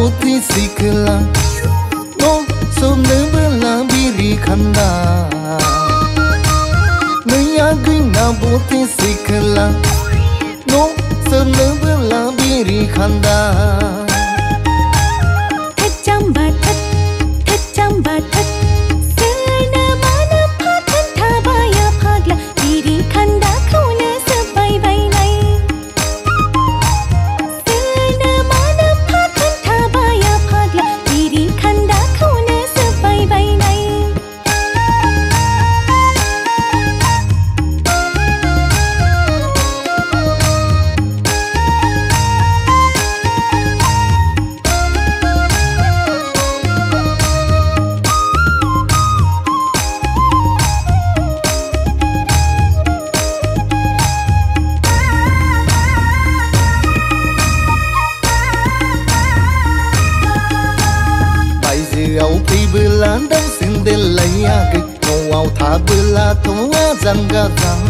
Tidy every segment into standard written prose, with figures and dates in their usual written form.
boti sikla no som ne bela biri khanda naya gina boti sikla no som ne bela biri khanda Áo phi bela đang xin đến lấy cái ngầu áo thả bela thấu răng gà răng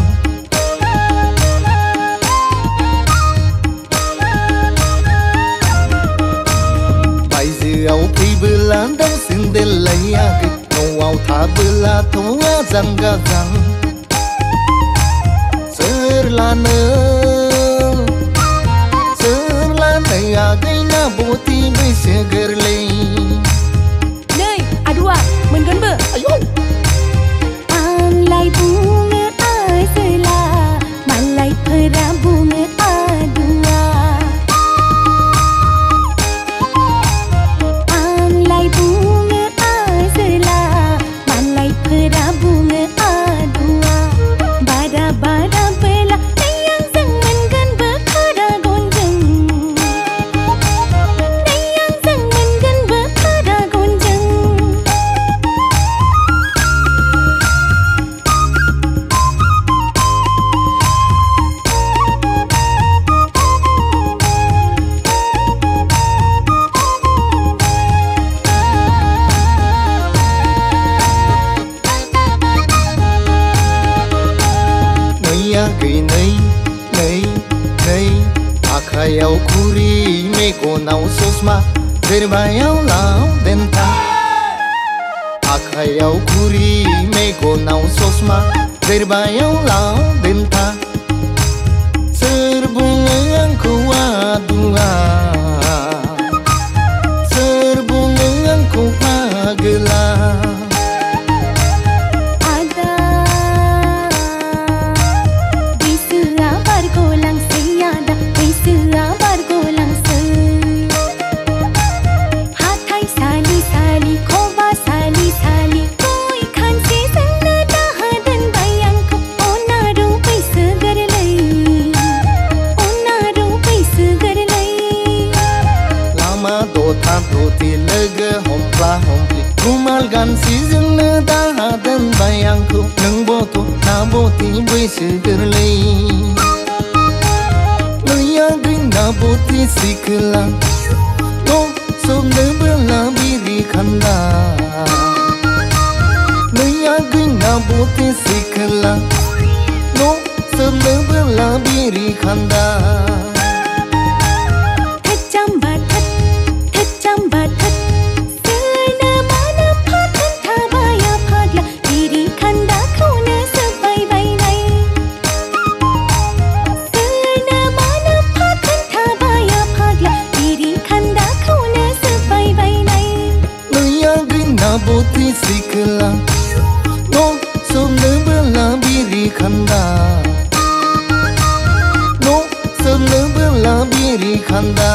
bây giờ áo phi bela đang xin đến lấy cái ngầu áo thả bela thấu răng gà răng sơ la này cái na boti bây giờ gher lấy Menggan ber, ayo. Alai bunga asela, malai pera bunga adua. Alai bunga asela, malai pera bunga adua. Bara bela, nayang sang menggan berkara gonjang. Nayang sang menggan berkara gonjang. Cái này akayau kuri me konau sosma zerbayau lau denta akayau kuri me konau sosma zerbayau lau denta serbungan kuadua serbungan kuagela Roti lega hompla hompli rumal gan season na da dan bayang ko nang boto na boti boy segerlei naya green na boti sikla no som ne bela biri khanda naya green na boti sikla no som ne bela biri khanda boti sikla no som ne bela biri khanda no som ne bela biri khanda